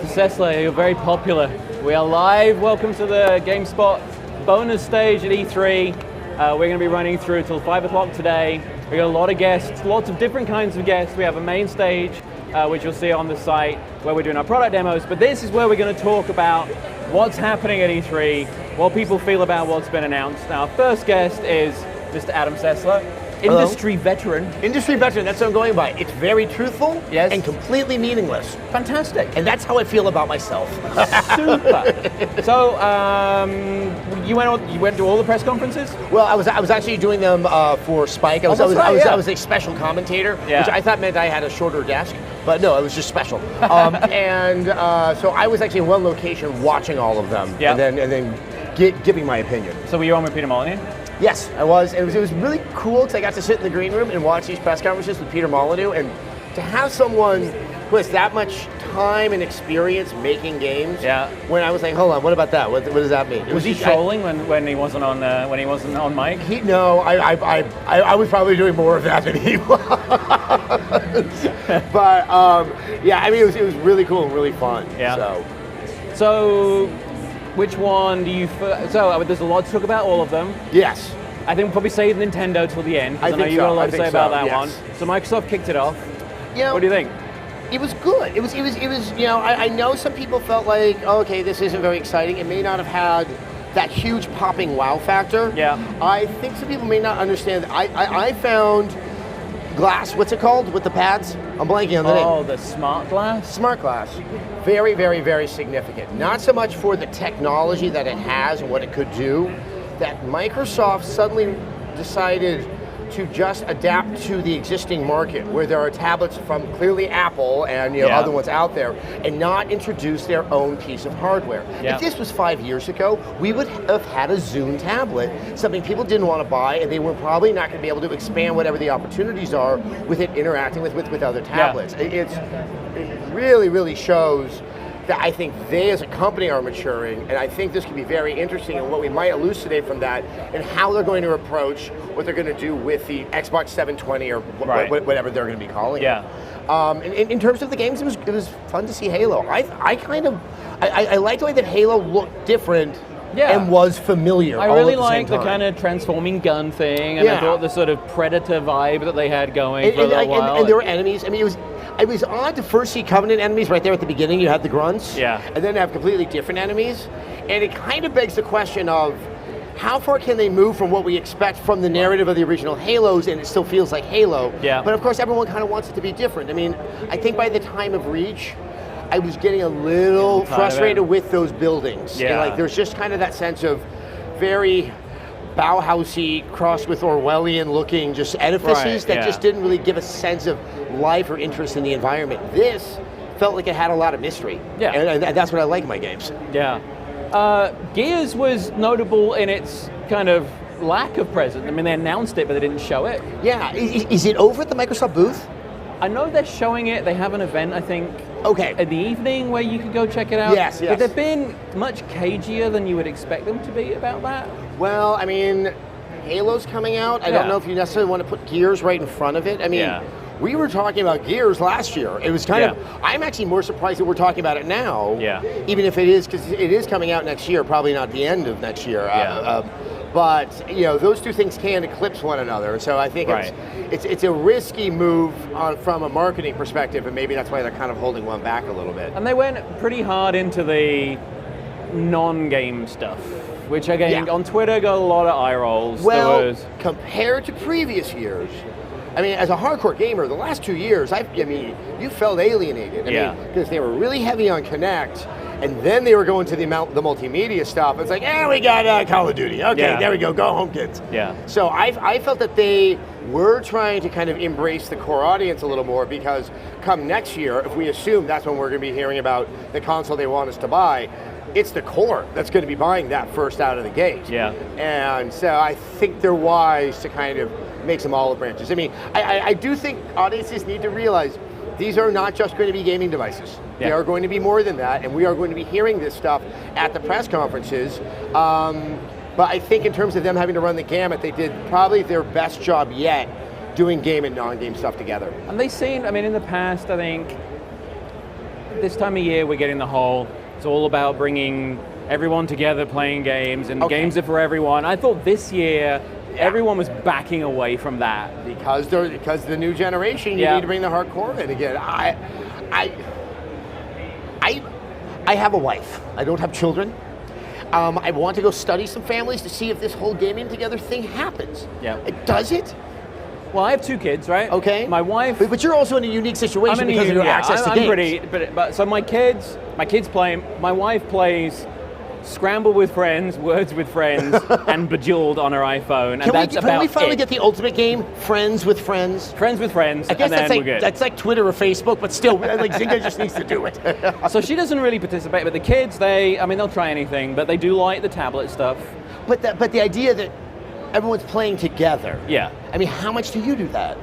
Sessler. You're very popular. We are live. Welcome to the GameSpot bonus stage at E3. We're going to be running through till 5 o'clock today. We got a lot of guests, lots of different kinds of guests. We have a main stage, which you'll see on the site, where we're doing our product demos. But this is where we're going to talk about what's happening at E3, what people feel about what's been announced. Now, our first guest is Mr. Adam Sessler. Industry veteran. Industry veteran, that's what I'm going by. It's very truthful Yes. and completely meaningless. Fantastic. And that's how I feel about myself. Super. So, you went to all the press conferences? Well, I was actually doing them for Spike. I was a special commentator, Yeah. which I thought meant I had a shorter desk, but no, it was just special. So I was actually in one location watching all of them, Yeah. and then giving my opinion. So were you on with Peter Molyneux? Yes, I was. It was really cool because I got to sit in the green room and watch these press conferences with Peter Molyneux, and to have someone who has that much time and experience making games. Yeah. When I was like, hold on, what about that? What does that mean? Was he trolling when he wasn't on mic? I was probably doing more of that than he was. But yeah, I mean, it was really cool and really fun. Yeah. So. Which one do you... there's a lot to talk about, all of them. Yes. I think we'll probably save Nintendo till the end, because I know you've got a lot to say about that one. So Microsoft kicked it off. What do you think? It was good. It was. I know some people felt like, oh, okay, this isn't very exciting. It may not have had that huge popping wow factor. Yeah. I think some people may not understand. I found glass, what's it called, with the pads? I'm blanking on the name. Oh, the smart glass? Smart glass. Very, very, very significant. Not so much for the technology that it has and what it could do, that Microsoft suddenly decided to just adapt to the existing market, where there are tablets from clearly Apple and other ones out there, and not introduce their own piece of hardware. Yeah. If this was 5 years ago, we would have had a Zune tablet, something people didn't want to buy, and they were probably not going to be able to expand whatever the opportunities are with it interacting with other tablets. Yeah. It really, really shows that I think they as a company are maturing, and I think this could be very interesting, and what we might elucidate from that, and how they're going to approach what they're going to do with the Xbox 720 or whatever they're going to be calling it. In terms of the games, it was fun to see Halo. I like the way that Halo looked different. Yeah. And was familiar. I really liked the kind of transforming gun thing, and I thought the sort of Predator vibe that they had going for a little while. And there were enemies. I mean, it was odd to first see Covenant enemies right there at the beginning. You had the grunts, and then have completely different enemies. And it kind of begs the question of how far can they move from what we expect from the narrative of the original Halos, and it still feels like Halo. Yeah. But of course, everyone kind of wants it to be different. I mean, I think by the time of Reach, I was getting a little frustrated with those buildings. Yeah. And there's just kind of that sense of very Bauhausy crossed with Orwellian looking just edifices that just didn't really give a sense of life or interest in the environment. This felt like it had a lot of mystery. Yeah. And that's what I like in my games. Yeah. Gears was notable in its kind of lack of presence. I mean, they announced it, but they didn't show it. Yeah. Is it over at the Microsoft booth? I know they're showing it. They have an event, I think, in the evening where you can go check it out. Yes. But they've been much cagier than you would expect them to be about that. Well, I mean, Halo's coming out. I don't know if you necessarily want to put Gears right in front of it. I mean, we were talking about Gears last year. It was kind of, I'm actually more surprised that we're talking about it now. Yeah. Even if it is, because it is coming out next year, probably not the end of next year. But those two things can eclipse one another. So I think it's a risky move from a marketing perspective, and maybe that's why they're kind of holding one back a little bit. And they went pretty hard into the non-game stuff, which again on Twitter got a lot of eye rolls. Well, compared to previous years, I mean, as a hardcore gamer, the last 2 years, you felt alienated. I mean, because they were really heavy on Kinect. And then they were going to the multimedia stuff. It's like, we got Call of Duty. Okay, there we go home, kids. Yeah. So I felt that they were trying to kind of embrace the core audience a little more, because come next year, if we assume that's when we're going to be hearing about the console they want us to buy, it's the core that's going to be buying that first out of the gate. Yeah. And so I think they're wise to kind of make some olive branches. I mean, I do think audiences need to realize these are not just going to be gaming devices. They are going to be more than that, and we are going to be hearing this stuff at the press conferences. But I think in terms of them having to run the gamut, they did probably their best job yet doing game and non-game stuff together. And they seem, I mean, in the past, I think, this time of year we're getting the whole, it's all about bringing everyone together playing games, and games are for everyone. I thought this year everyone was backing away from that. Because the new generation, you need to bring the hardcore in again. I have a wife. I don't have children. I want to go study some families to see if this whole gaming together thing happens. Yeah. Does it? Well, I have 2 kids, right? Okay. My wife. But you're also in a unique situation because of your access to games. But so my kids play. My wife plays Scramble with Friends, Words with Friends, and Bejeweled on her iPhone. Can we finally get the ultimate game, Friends with Friends? Friends with Friends, I guess and then we're good. That's like Twitter or Facebook, but still, like Zynga just needs to do it. So she doesn't really participate, but the kids, they'll try anything, but they do like the tablet stuff. But the idea that everyone's playing together. Yeah. I mean, how much do you do that?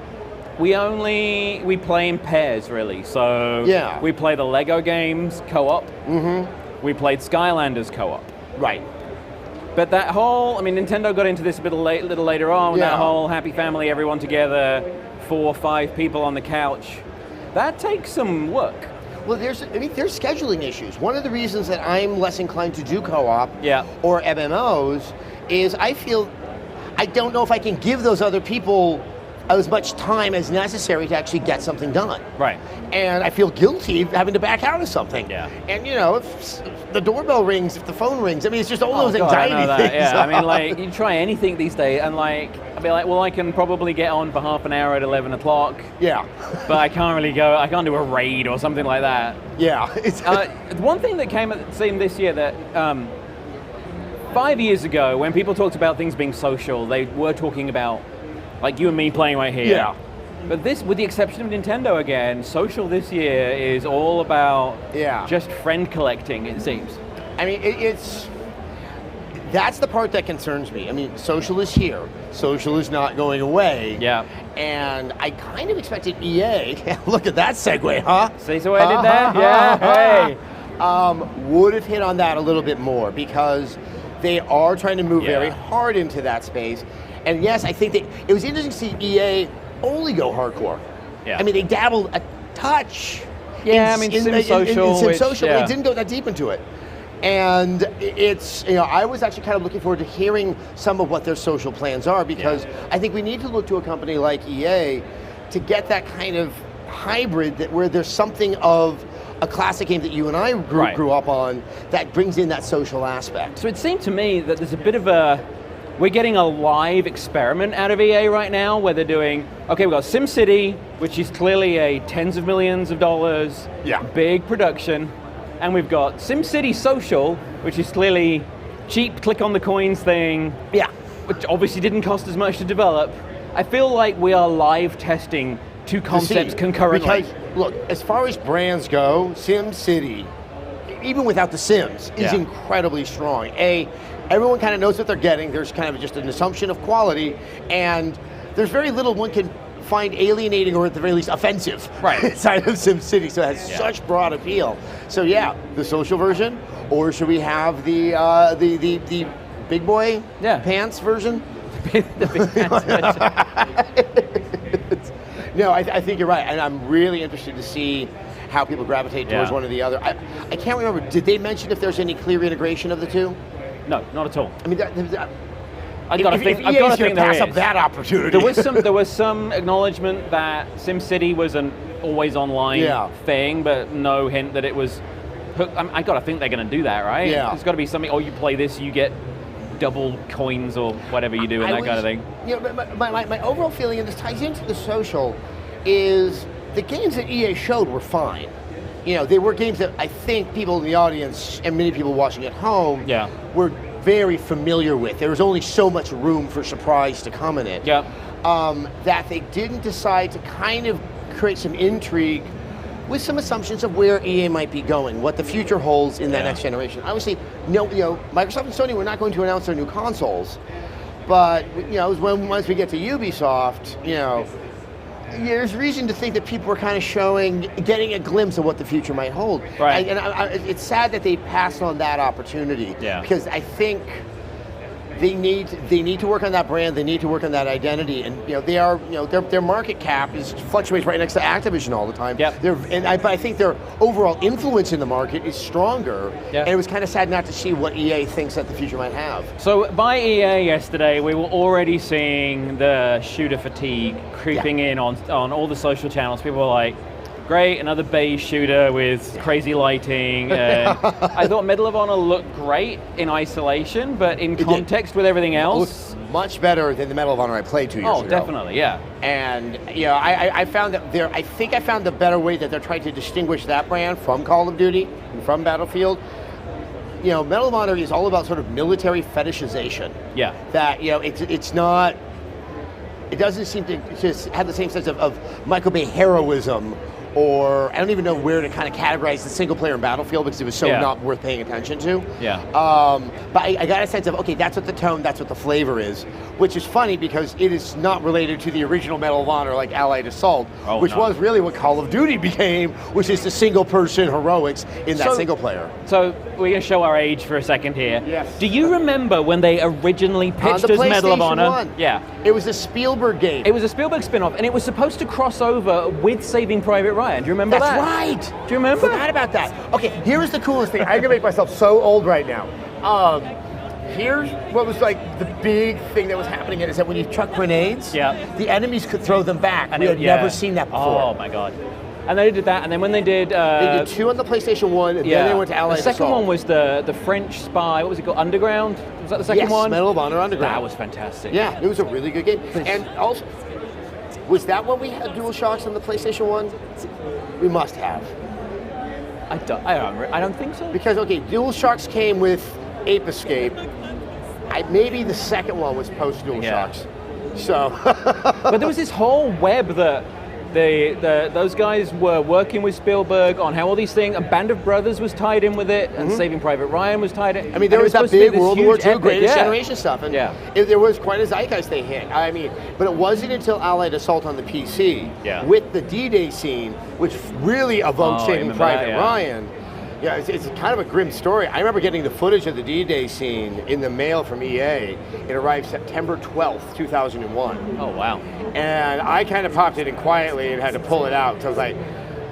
We play in pairs, really. So we play the Lego games co-op. Mm-hmm. We played Skylanders co-op. Right. But that whole, Nintendo got into this a little later on, that whole happy family, everyone together, 4 or 5 people on the couch. That takes some work. Well, there's scheduling issues. One of the reasons that I'm less inclined to do co-op or MMOs is I feel I don't know if I can give those other people as much time as necessary to actually get something done. Right. And I feel guilty having to back out of something. Yeah. And if the doorbell rings, if the phone rings, it's just all those anxiety things. Yeah, you try anything these days, and I'll be like, well, I can probably get on for half an hour at 11 o'clock. Yeah. But I can't really go, I can't do a raid or something like that. Yeah. One thing that came at the scene this year that 5 years ago, when people talked about things being social, they were talking about like you and me playing right here. Yeah. But this, with the exception of Nintendo again, social this year is all about just friend collecting, it seems. That's the part that concerns me. Social is here. Social is not going away. Yeah. And I kind of expected EA, look at that segue, huh? See what I did there? Yeah, hey. Would have hit on that a little bit more because they are trying to move very hard into that space. And yes, I think that it was interesting to see EA only go hardcore. Yeah. They dabbled a touch. Yeah, in Sim Social. but they didn't go that deep into it. And it's, I was actually kind of looking forward to hearing some of what their social plans are because I think we need to look to a company like EA to get that kind of hybrid where there's something of a classic game that you and I grew up on that brings in that social aspect. So it seemed to me that there's a bit of we're getting a live experiment out of EA right now where they're doing, we've got SimCity, which is clearly a tens of millions of dollars, big production, and we've got SimCity Social, which is clearly cheap click on the coins thing, which obviously didn't cost as much to develop. I feel like we are live testing 2 concepts concurrently. Because, look, as far as brands go, SimCity, even without the Sims, is incredibly strong. Everyone kind of knows what they're getting. There's kind of just an assumption of quality, and there's very little one can find alienating or at the very least offensive inside of SimCity. So it has such broad appeal. So the social version, or should we have the big boy pants version? The big pants version. No, I think you're right, and I'm really interested to see how people gravitate towards one or the other. I can't remember. Did they mention if there's any clear integration of the two? No, not at all. I've got to think there pass up that opportunity. There was some acknowledgement that SimCity was an always online thing, but no hint that it was. I got to think they're going to do that, right? Yeah. There's got to be something. Oh, you play this, you get double coins or whatever you do, and that kind of thing. My overall feeling, and this ties into the social, is the games that EA showed were fine. They were games that I think people in the audience and many people watching at home were very familiar with. There was only so much room for surprise to come in it. That they didn't decide to kind of create some intrigue with some assumptions of where EA might be going, what the future holds in that next generation. Obviously, Microsoft and Sony were not going to announce their new consoles, but once we get to Ubisoft, there's reason to think that people were kind of getting a glimpse of what the future might hold. Right. It's sad that they passed on that opportunity. Yeah. Because I think they need to work on that brand. They need to work on that identity, and their market cap fluctuates right next to Activision all the time. Yep. But I think their overall influence in the market is stronger. Yep. And it was kind of sad not to see what EA thinks that the future might have. So by EA yesterday, we were already seeing the shooter fatigue creeping in on all the social channels. People were like, great, another beige shooter with crazy lighting. I thought Medal of Honor looked great in isolation, but in context with everything else, it looks much better than the Medal of Honor I played 2 years ago. Oh, definitely, yeah. And I found that I think I found the better way that they're trying to distinguish that brand from Call of Duty and from Battlefield. Medal of Honor is all about sort of military fetishization. Yeah. That it's not. It doesn't seem to just have the same sense of Michael Bay heroism. Or I don't even know where to kind of categorize the single player in Battlefield because it was so not worth paying attention to. Yeah. But I got a sense of, okay, that's what the tone, that's what the flavor is, which is funny because it is not related to the original Medal of Honor like Allied Assault, which was really what Call of Duty became, which is the single person heroics in that single player. So we're going to show our age for a second here. Yes. Do you remember when they originally pitched as Medal of Honor? 1. Yeah. It was a Spielberg game. It was a Spielberg spin-off, and it was supposed to cross over with Saving Private Ryan. Do you remember that? That's right. Do you remember? Forgot about that. Okay, here's the coolest thing. I'm gonna make myself so old right now. Here's what was like the big thing that was happening is that when you chuck grenades, the enemies could throw them back. And we had never seen that before. Oh my god. And they did that, and then when they did... they did 2 on the PlayStation 1, and then they went to Allied Assault. The second one was the French spy, what was it called, Underground? Was that the second one? Yes, Medal of Honor Underground. That was fantastic. Yeah, it was a really good game. And also, was that when we had DualShocks on the PlayStation 1? We must have. I don't think so. Because, okay, DualShocks came with Ape Escape. Maybe the second one was post-DualShocks. So. But there was this whole web that those guys were working with Spielberg on how all these things, and Band of Brothers was tied in with it, and Saving Private Ryan was tied in. I mean, there was that big World War II Greatest Generation stuff, and there was quite a zeitgeist they hit. I mean, but it wasn't until Allied Assault on the PC with the D-Day scene, which really evoked Saving Private Ryan. Yeah, it's kind of a grim story. I remember getting the footage of the D-Day scene in the mail from EA. It arrived September 12th, 2001. Oh, wow. And I kind of popped it in quietly and had to pull it out. So I was like,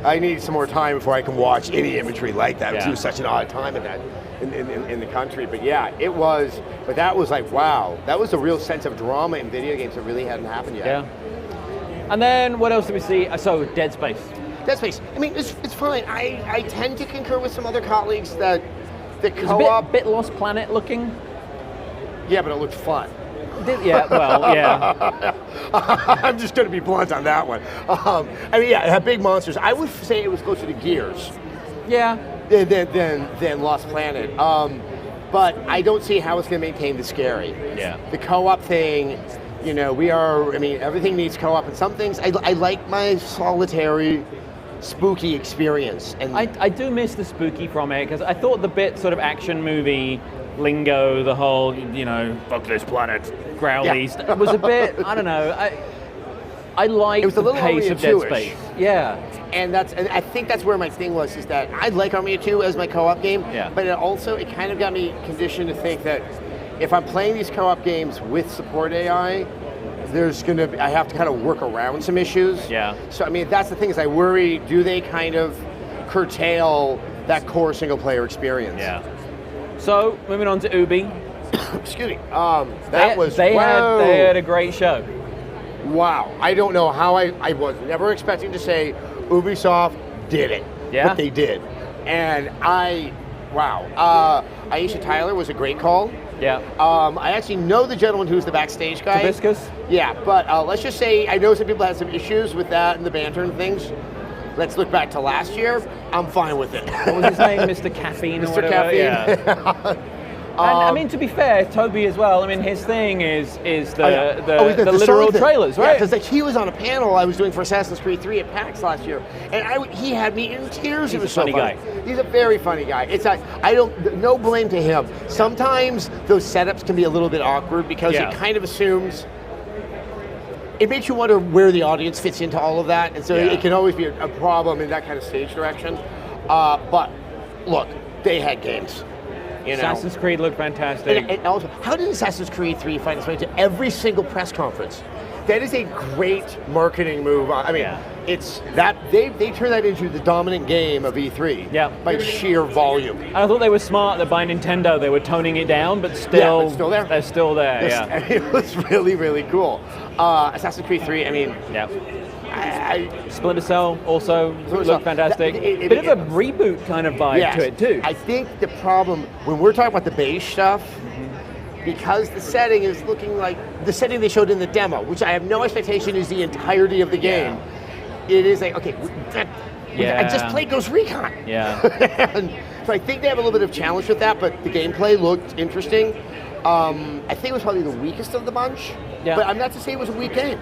I need some more time before I can watch any imagery like that. It was such an odd time in the country. But yeah, it was. But that was like, wow. That was a real sense of drama in video games that really hadn't happened yet. Yeah. And then what else did we see? So Dead Space. Dead Space. I mean, it's fine. I tend to concur with some other colleagues that the co-op... It's a bit Lost Planet looking. Yeah, but it looked fun. I'm just going to be blunt on that one. I mean, yeah, it had big monsters. I would say it was closer to Gears. Yeah. Than Lost Planet. But I don't see how it's going to maintain the scary. Yeah. The co-op thing, everything needs co-op, and some things, I like my solitary, spooky experience. And I do miss the spooky from it, because I thought the bit sort of action movie lingo, the whole, fuck this planet, growly stuff, was a bit, I don't know, I like the pace of Dead Space. Yeah. And I think that's where my thing was, is that I like Army of Two as my co-op game, but it kind of got me conditioned to think that if I'm playing these co-op games with support AI, I have to kind of work around some issues. Yeah. So, I mean, that's the thing, is I worry, do they kind of curtail that core single-player experience? Yeah. So, moving on to Ubi. Excuse me. They had a great show. Wow. I don't know how I was never expecting to say Ubisoft did it. Yeah. But they did. And Aisha Tyler was a great call. Yeah. I actually know the gentleman who's the backstage guy. Hibiscus? Yeah, but let's just say I know some people had some issues with that and the banter and things. Let's look back to last year. I'm fine with it. What was his name? Mr. Caffeine or Mr. whatever? Caffeine. Yeah. And I mean, to be fair, Toby as well. I mean, his thing is the literal trailers, right? Yeah, because he was on a panel I was doing for Assassin's Creed 3 at PAX last year, and he had me in tears. He's it was a funny so funny guy. He's a very funny guy. It's no blame to him. Sometimes those setups can be a little bit awkward because it kind of assumes. It makes you wonder where the audience fits into all of that, and so it can always be a problem in that kind of stage direction. But look, they had games. You know? Assassin's Creed looked fantastic. And also, how did Assassin's Creed 3 find its way to every single press conference? That is a great marketing move. I mean, it's that they turned that into the dominant game of E3 by sheer volume. I thought they were smart that by Nintendo they were toning it down, but still, they're still there. It was really, really cool. Assassin's Creed 3, I mean, Splinter Cell also looked fantastic. Bit of a reboot kind of vibe to it too. I think the problem when we're talking about the beige stuff, because the setting is looking like the setting they showed in the demo, which I have no expectation is the entirety of the game. It is like, okay, I just played Ghost Recon. And so I think they have a little bit of challenge with that, but the gameplay looked interesting. I think it was probably the weakest of the bunch, but I'm not to say it was a weak game.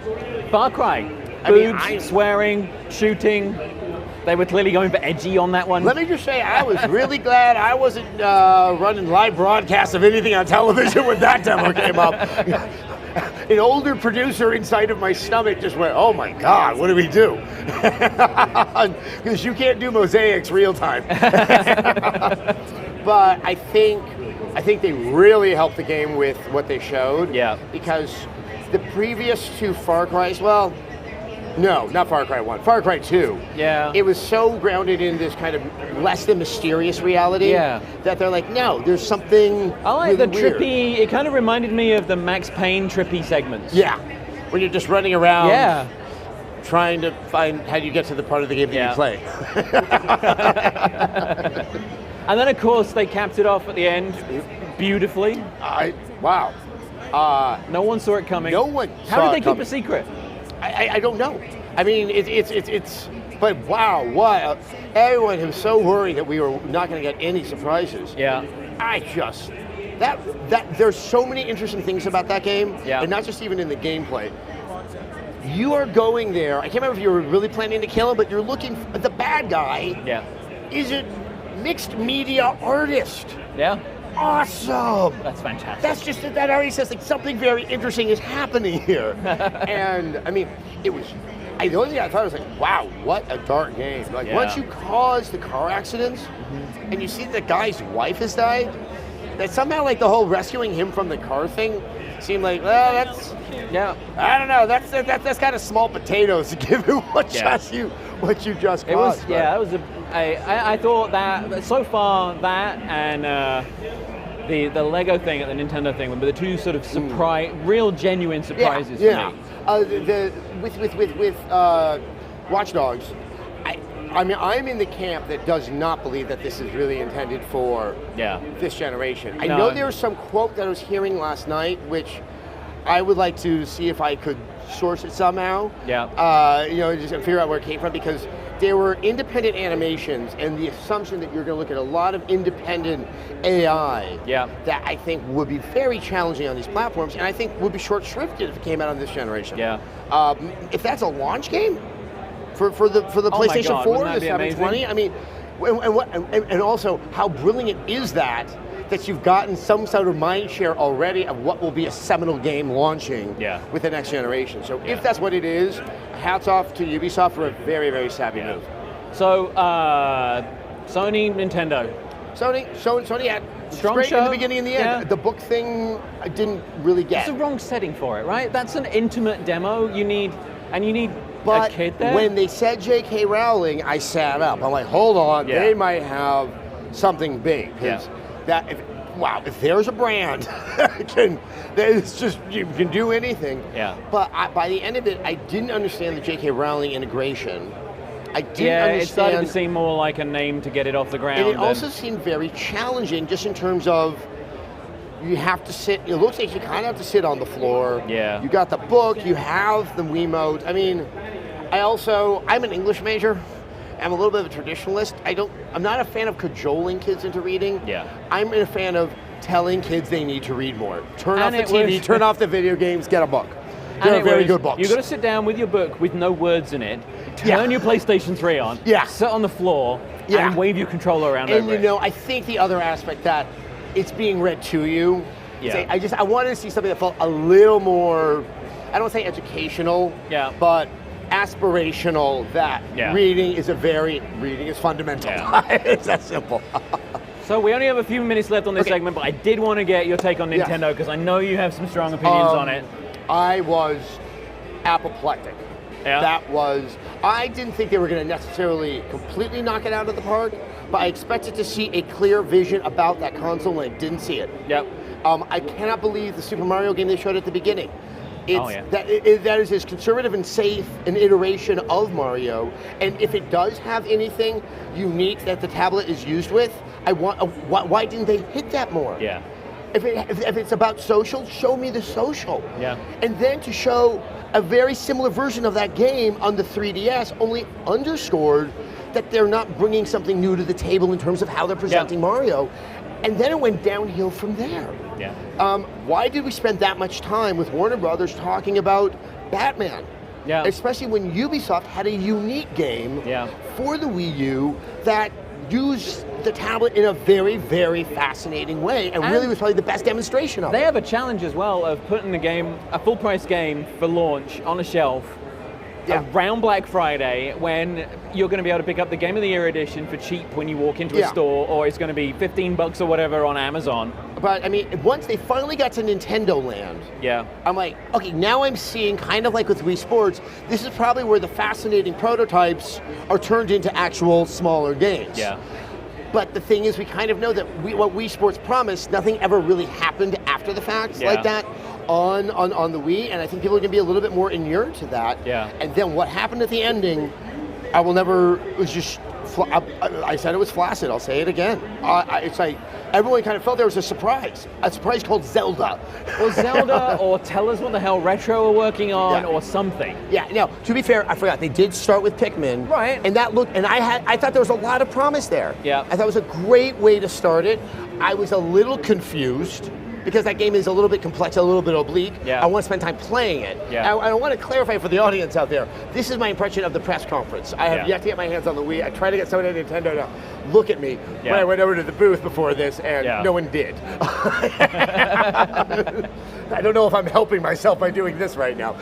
Far Cry, boobs, swearing, shooting. They were clearly going for edgy on that one. Let me just say, I was really glad I wasn't running live broadcasts of anything on television when that demo came up. An older producer inside of my stomach just went, oh my God, what do we do? Because you can't do mosaics real time. But I think they really helped the game with what they showed. Because the previous two Far Cry's, well, no, not Far Cry 1, Far Cry 2. It was so grounded in this kind of less than mysterious reality that they're like, no, there's something I like really the trippy, it kind of reminded me of the Max Payne trippy segments. When you're just running around trying to find how you get to the part of the game that you play. And then of course they capped it off at the end beautifully. Wow. No one saw it coming. No one How did they keep a secret? I don't know. I mean, it's but wow, what everyone was so worried that we were not going to get any surprises. That there's so many interesting things about that game, and not just even in the gameplay. You are going there. I can't remember if you were really planning to kill him, but you're looking. The bad guy is a mixed media artist. Awesome. That's fantastic. That's just, that already says like something very interesting is happening here. And I mean, it was, the only thing I thought was like, wow, what a dark game. Like once you cause the car accidents and you see the guy's wife has died, that somehow like the whole rescuing him from the car thing seemed like, well, that's, I don't know, that's kind of small potatoes to give you what you just caused. That was I thought that so far that and the Lego thing at the Nintendo thing, but the two sort of real genuine surprises for me. With Watch Dogs, I mean, I'm in the camp that does not believe that this is really intended for this generation. I know there was some quote that I was hearing last night, which I would like to see if I could source it somehow. Just figure out where it came from, because there were independent animations and the assumption that you're going to look at a lot of independent AI that I think would be very challenging on these platforms, and I think would be short-shrifted if it came out on this generation. If that's a launch game for the PlayStation 4, the 720, I mean, and also how brilliant is that you've gotten some sort of mind share already of what will be a seminal game launching with the next generation. So if that's what it is, hats off to Ubisoft for a very, very savvy move. So, Sony, Nintendo. Sony had strong great show in the beginning and the end. The book thing I didn't really get. It's the wrong setting for it, right? That's an intimate demo. You need a kid there. When they said J.K. Rowling, I sat up. I'm like, hold on, they might have something big. If there's a brand you can do anything. But by the end of it, I didn't understand the J.K. Rowling integration. I didn't understand. It started to seem more like a name to get it off the ground. And it also seemed very challenging, just in terms of you have to sit. It looks like you kind of have to sit on the floor. You got the book. You have the Wiimote. I mean, I'm an English major. I'm a little bit of a traditionalist. I'm not a fan of cajoling kids into reading. I'm a fan of telling kids they need to read more. Turn off the TV, turn off the video games, get a book. They're very good books. You've got to sit down with your book with no words in it, turn your PlayStation 3 on, sit on the floor, and wave your controller around over it. I think the other aspect that it's being read to you. I wanted to see something that felt a little more, I don't want to say educational, but aspirational, that reading is fundamental. It's that simple. So we only have a few minutes left on this segment, but I did want to get your take on Nintendo because I know you have some strong opinions on it. I was apoplectic. Yeah. I didn't think they were going to necessarily completely knock it out of the park, but I expected to see a clear vision about that console, and I didn't see it. Yep. I cannot believe the Super Mario game they showed at the beginning. That is as conservative and safe an iteration of Mario, and if it does have anything unique that the tablet is used with, why didn't they hit that more? Yeah. If it's about social, show me the social. Yeah. And then to show a very similar version of that game on the 3DS, only underscored that they're not bringing something new to the table in terms of how they're presenting Mario. And then it went downhill from there. Yeah. Why did we spend that much time with Warner Brothers talking about Batman? Yeah. Especially when Ubisoft had a unique game for the Wii U that used the tablet in a very, very fascinating way, and really was probably the best demonstration of it. They have a challenge as well of putting a full-price game for launch on a shelf around Black Friday, when you're going to be able to pick up the Game of the Year edition for cheap when you walk into a store, or it's going to be $15 or whatever on Amazon. But I mean, once they finally got to Nintendo Land, I'm like, okay, now I'm seeing, kind of like with Wii Sports, this is probably where the fascinating prototypes are turned into actual smaller games. Yeah. But the thing is, we kind of know that what Wii Sports promised, nothing ever really happened after the fact like that on the Wii, and I think people are going to be a little bit more inured to that. Yeah. And then what happened at the ending, it was just, I said it was flaccid, I'll say it again. It's like, everyone kind of felt there was a surprise called Zelda. Or Zelda, or tell us what the hell Retro are working on, or something. Yeah, no, to be fair, I forgot, they did start with Pikmin. Right. And I thought there was a lot of promise there. Yeah. I thought it was a great way to start it. I was a little confused, because that game is a little bit complex, a little bit oblique. Yeah. I want to spend time playing it. Yeah. I want to clarify for the audience out there, this is my impression of the press conference. I have yet to get my hands on the Wii. I tried to get someone at Nintendo to look at me when I went over to the booth before this, and no one did. I don't know if I'm helping myself by doing this right now.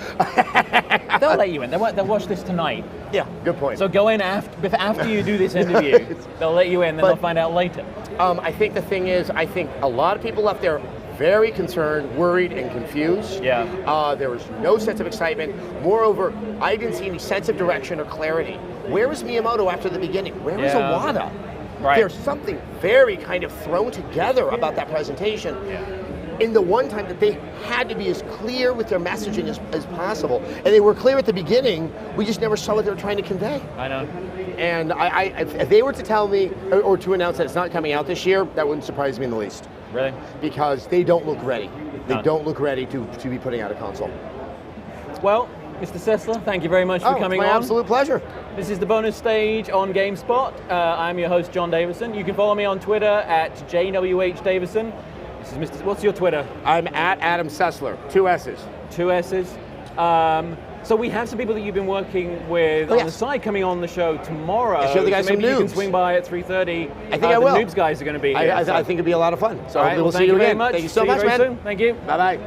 They'll let you in. They'll watch this tonight. Yeah, good point. So go in after you do this interview. They'll let you in, then they'll find out later. I think the thing is, I think a lot of people left there very concerned, worried, and confused. Yeah. There was no sense of excitement. Moreover, I didn't see any sense of direction or clarity. Where was Miyamoto after the beginning? Where was Iwata? Right. There's something very kind of thrown together about that presentation. In the one time that they had to be as clear with their messaging as possible. And they were clear at the beginning, we just never saw what they were trying to convey. I know. And if they were to tell me, or to announce that it's not coming out this year, that wouldn't surprise me in the least. Really? Because they don't look ready. They don't look ready to be putting out a console. Well, Mr. Sessler, thank you very much for coming on. It's my absolute pleasure. This is the bonus stage on GameSpot. I'm your host, John Davison. You can follow me on Twitter at JWHDavison. This is Mr. What's your Twitter? I'm at Adam Sessler, 2 S's. 2 S's. So we have some people that you've been working with on the side coming on the show tomorrow. Show the guys so maybe some you can noobs. swing by at 3:30. I think I will. The noobs guys are going to be here. I think it'd be a lot of fun. So all right, we'll see thank you very again. much. Thank you so See much, very man. soon. Thank you. Bye-bye.